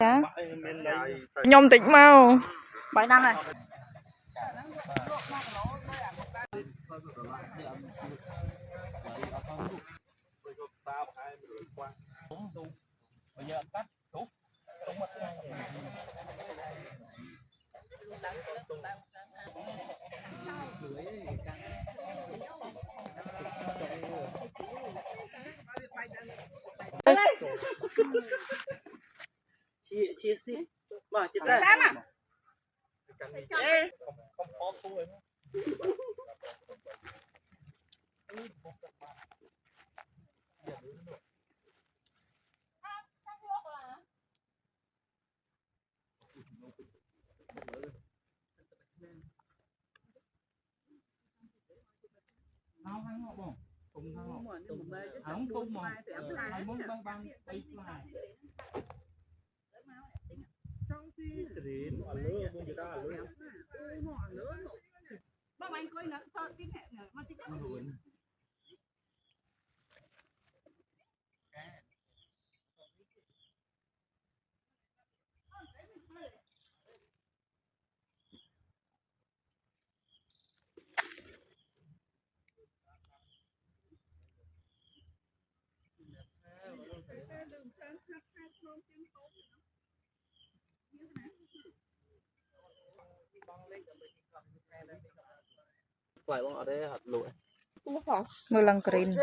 Dạ. Nhom tịnh mau. Bài năng này. Bây giờ cắt thúc chia xí mà chết đây không có thôi không hay họ bỏ cùng họ không cùng mà hai món băng băng bay fly trong si đến ở lứa người ta ở lứa bác anh coi nó sao cái này mà thích quậy bọn ở đây hạt lụa Mưa lăng green.